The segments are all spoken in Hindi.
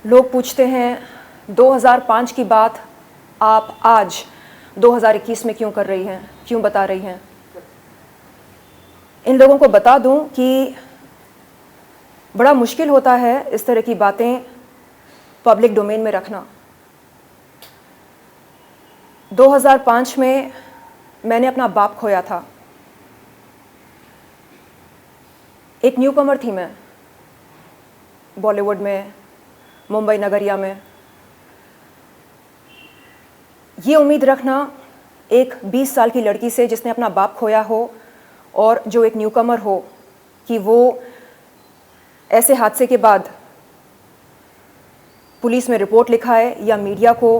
लोग पूछते हैं 2005 की बात आप आज 2021 में क्यों कर रही हैं, क्यों बता रही हैं। इन लोगों को बता दूं कि बड़ा मुश्किल होता है इस तरह की बातें पब्लिक डोमेन में रखना। 2005 में मैंने अपना बाप खोया था। एक न्यूकमर थी मैं बॉलीवुड में, मुंबई नगरिया में। ये उम्मीद रखना एक 20 साल की लड़की से जिसने अपना बाप खोया हो और जो एक न्यूकमर हो कि वो ऐसे हादसे के बाद पुलिस में रिपोर्ट लिखाए या मीडिया को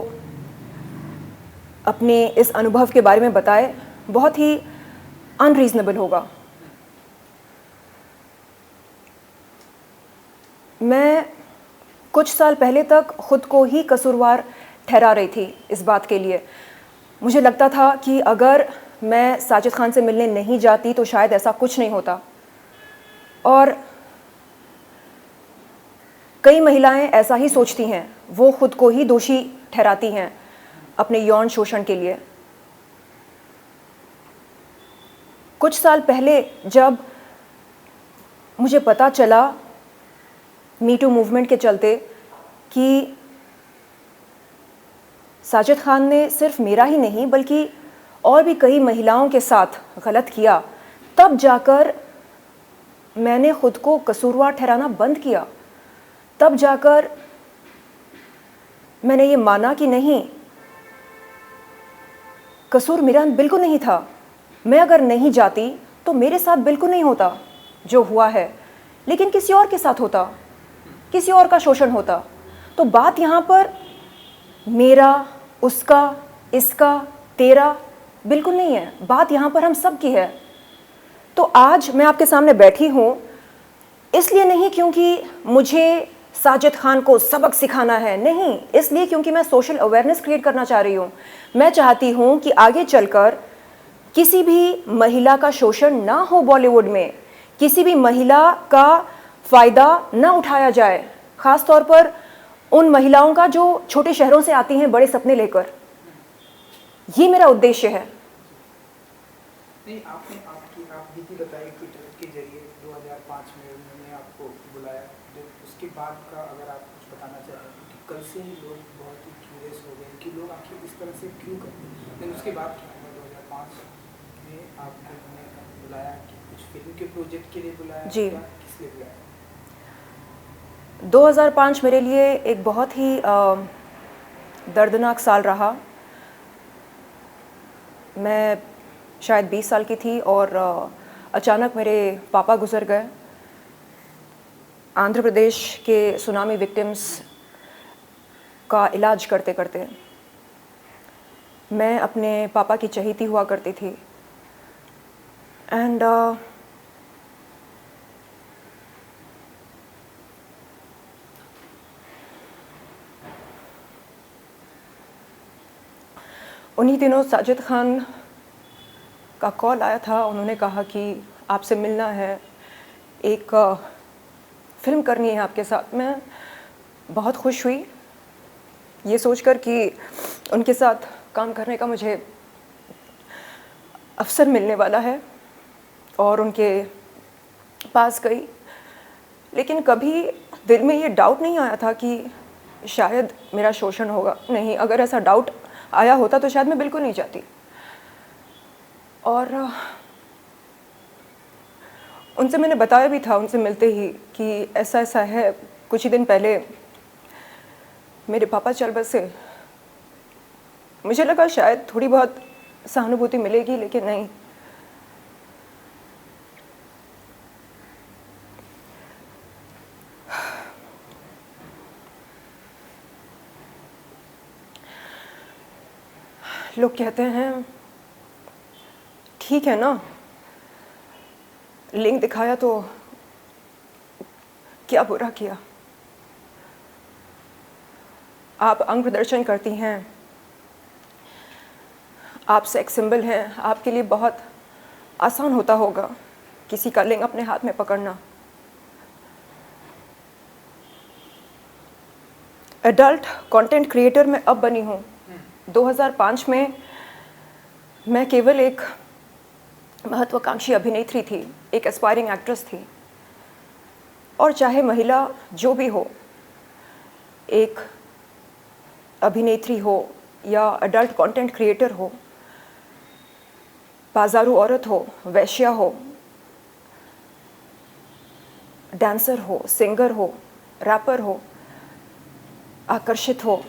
अपने इस अनुभव के बारे में बताए, बहुत ही अनरीजनेबल होगा। मैं कुछ साल पहले तक खुद को ही कसूरवार ठहरा रही थी इस बात के लिए। मुझे लगता था कि अगर मैं साजिद खान से मिलने नहीं जाती तो शायद ऐसा कुछ नहीं होता। और कई महिलाएं ऐसा ही सोचती हैं, वो खुद को ही दोषी ठहराती हैं अपने यौन शोषण के लिए। कुछ साल पहले जब मुझे पता चला मी टू मूवमेंट के चलते कि साजिद खान ने सिर्फ मेरा ही नहीं बल्कि और भी कई महिलाओं के साथ गलत किया, तब जाकर मैंने खुद को कसूरवार ठहराना बंद किया। तब जाकर मैंने ये माना कि नहीं, कसूर मेरा बिल्कुल नहीं था। मैं अगर नहीं जाती तो मेरे साथ बिल्कुल नहीं होता जो हुआ है, लेकिन किसी और के साथ होता, किसी और का शोषण होता। तो बात यहाँ पर मेरा, उसका, इसका, तेरा बिल्कुल नहीं है। बात यहाँ पर हम सब की है। तो आज मैं आपके सामने बैठी हूँ इसलिए नहीं क्योंकि मुझे साजिद खान को सबक सिखाना है, नहीं, इसलिए क्योंकि मैं सोशल अवेयरनेस क्रिएट करना चाह रही हूँ। मैं चाहती हूँ कि आगे चलकर किसी भी महिला का शोषण ना हो बॉलीवुड में, किसी भी महिला का फ़ायदा ना उठाया जाए, ख़ास तौर पर उन महिलाओं का जो छोटे शहरों से आती हैं बड़े सपने लेकर। ये मेरा उद्देश्य है। नहीं, आपने आप बीती बताई ट्विटर के जरिए 2005 में उन्होंने आपको बुलाया, तो उसके बाद का अगर आप कुछ बताना चाहें कि कल से ही लोग बहुत ही क्यूरियस हो गए कि लोग आखिर इस तरह से क्यों करते हैं। लेकिन उसके बाद क्या हुआ 2005 में आपको उन्होंने बुलाया कि कुछ फिल्म के प्रोजेक्ट के लिए बुलाया जी, किस लिए बुलाया? 2005 मेरे लिए एक बहुत ही दर्दनाक साल रहा। मैं शायद 20 साल की थी और अचानक मेरे पापा गुजर गए। आंध्र प्रदेश के सुनामी विक्टिम्स का इलाज करते करते मैं अपने पापा की चहेती हुआ करती थी। एंड उन्हीं दिनों साजिद खान का कॉल आया था। उन्होंने कहा कि आपसे मिलना है, एक फ़िल्म करनी है आपके साथ। मैं बहुत खुश हुई ये सोचकर कि उनके साथ काम करने का मुझे अवसर मिलने वाला है, और उनके पास गई। लेकिन कभी दिल में ये डाउट नहीं आया था कि शायद मेरा शोषण होगा। नहीं, अगर ऐसा डाउट आया होता तो शायद मैं बिल्कुल नहीं जाती। और उनसे मैंने बताया भी था उनसे मिलते ही कि ऐसा ऐसा है। कुछ ही दिन पहले मेरे पापा चल बसे। मुझे लगा शायद थोड़ी बहुत सहानुभूति मिलेगी, लेकिन नहीं। लोग कहते हैं ठीक है ना, लिंक दिखाया तो क्या बुरा किया। आप अंग प्रदर्शन करती हैं, आप सेक्स सिंबल हैं, आपके लिए बहुत आसान होता होगा किसी का लिंग अपने हाथ में पकड़ना। एडल्ट कंटेंट क्रिएटर मैं अब बनी हूँ। 2005 में मैं केवल एक महत्वाकांक्षी अभिनेत्री थी, एक एस्पायरिंग एक्ट्रेस थी। और चाहे महिला जो भी हो, एक अभिनेत्री हो या एडल्ट कंटेंट क्रिएटर हो, बाजारू औरत हो, वैश्या हो, डांसर हो, सिंगर हो, रैपर हो, आकर्षित हो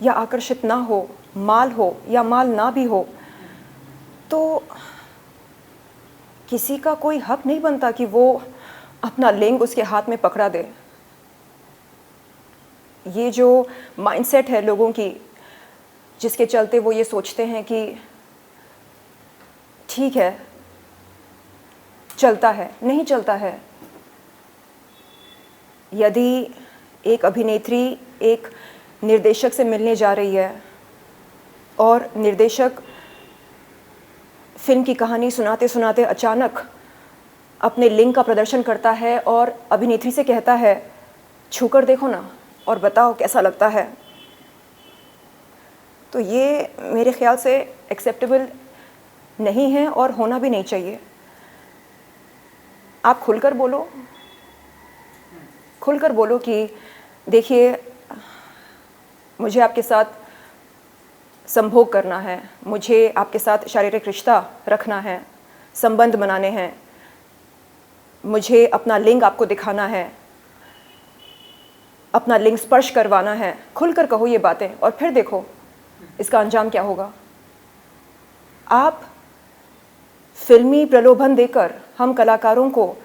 या आकर्षित ना हो, माल हो या माल ना भी हो, तो किसी का कोई हक नहीं बनता कि वो अपना लिंग उसके हाथ में पकड़ा दे। ये जो माइंडसेट है लोगों की, जिसके चलते वो ये सोचते हैं कि ठीक है, चलता है, नहीं चलता है। यदि एक अभिनेत्री एक निर्देशक से मिलने जा रही है और निर्देशक फिल्म की कहानी सुनाते सुनाते अचानक अपने लिंग का प्रदर्शन करता है और अभिनेत्री से कहता है, छूकर देखो ना और बताओ कैसा लगता है, तो ये मेरे ख्याल से एक्सेप्टेबल नहीं है और होना भी नहीं चाहिए। आप खुलकर बोलो कि देखिए, मुझे आपके साथ संभोग करना है, मुझे आपके साथ शारीरिक रिश्ता रखना है, संबंध बनाने हैं, मुझे अपना लिंग आपको दिखाना है, अपना लिंग स्पर्श करवाना है। खुलकर कहो ये बातें और फिर देखो इसका अंजाम क्या होगा। आप फिल्मी प्रलोभन देकर हम कलाकारों को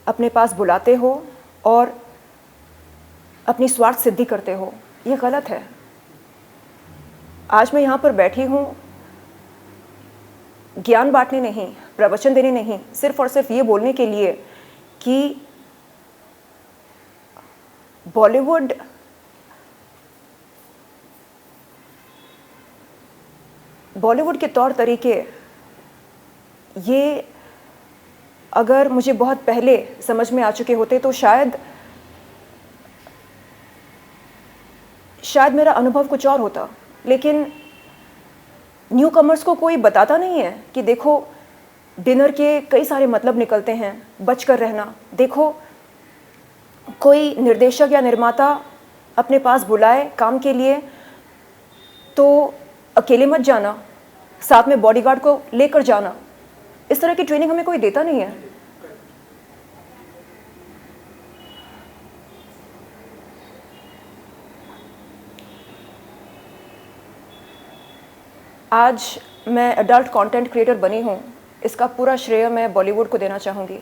अपने पास बुलाते हो और अपनी स्वार्थ सिद्धि करते हो, ये गलत है। आज मैं यहाँ पर बैठी हूँ ज्ञान बांटने नहीं, प्रवचन देने नहीं, सिर्फ और सिर्फ ये बोलने के लिए कि बॉलीवुड के तौर तरीके ये अगर मुझे बहुत पहले समझ में आ चुके होते तो शायद मेरा अनुभव कुछ और होता। लेकिन न्यू कमर्स को कोई बताता नहीं है कि देखो, डिनर के कई सारे मतलब निकलते हैं, बचकर रहना। देखो, कोई निर्देशक या निर्माता अपने पास बुलाए काम के लिए तो अकेले मत जाना, साथ में बॉडीगार्ड को लेकर जाना। इस तरह की ट्रेनिंग हमें कोई देता नहीं है। आज मैं एडल्ट कंटेंट क्रिएटर बनी हूँ, इसका पूरा श्रेय मैं बॉलीवुड को देना चाहूँगी।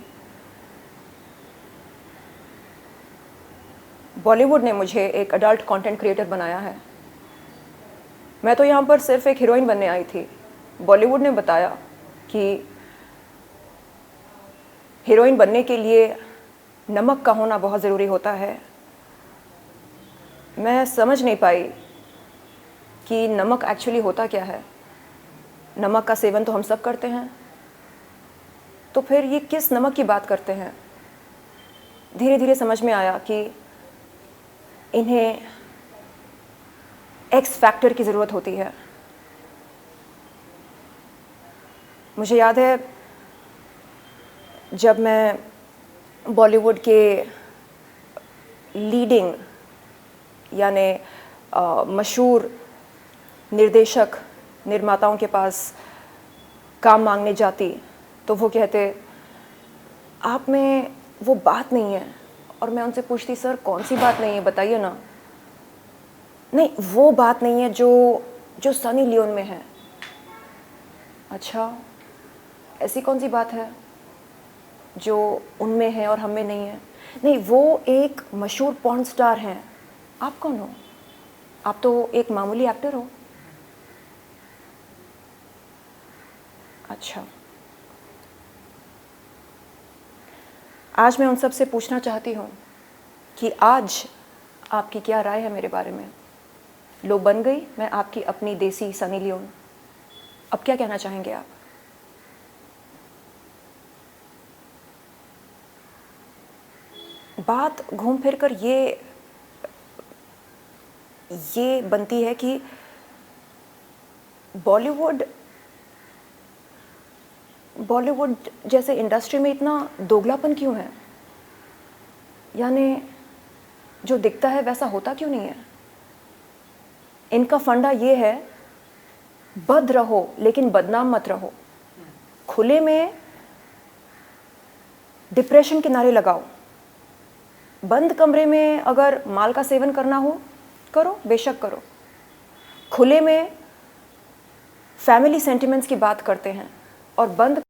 बॉलीवुड ने मुझे एक एडल्ट कंटेंट क्रिएटर बनाया है। मैं तो यहाँ पर सिर्फ एक हीरोइन बनने आई थी। बॉलीवुड ने बताया कि हीरोइन बनने के लिए नमक का होना बहुत ज़रूरी होता है। मैं समझ नहीं पाई कि नमक एक्चुअली होता क्या है। नमक का सेवन तो हम सब करते हैं, तो फिर ये किस नमक की बात करते हैं। धीरे धीरे समझ में आया कि इन्हें एक्स फैक्टर की ज़रूरत होती है। मुझे याद है जब मैं बॉलीवुड के लीडिंग यानी मशहूर निर्देशक निर्माताओं के पास काम मांगने जाती तो वो कहते, आप में वो बात नहीं है। और मैं उनसे पूछती, सर कौन सी बात नहीं है, बताइए ना। नहीं, वो बात नहीं है जो सनी लियोन में है। अच्छा, ऐसी कौन सी बात है जो उनमें है और हम में नहीं है? नहीं, वो एक मशहूर पॉर्न स्टार हैं। आप कौन हो? आप तो एक मामूली एक्टर हो। अच्छा, आज मैं उन सब से पूछना चाहती हूँ कि आज आपकी क्या राय है मेरे बारे में। लो, बन गई मैं आपकी अपनी देसी सनी लियोन। अब क्या कहना चाहेंगे आप? बात घूम फिर कर ये ये बनती है कि बॉलीवुड जैसे इंडस्ट्री में इतना दोगलापन क्यों है? यानी जो दिखता है वैसा होता क्यों नहीं है? इनका फंडा ये है, बद रहो लेकिन बदनाम मत रहो। खुले में डिप्रेशन के नारे लगाओ, बंद कमरे में अगर माल का सेवन करना हो करो, बेशक करो। खुले में फैमिली सेंटिमेंट्स की बात करते हैं और बंद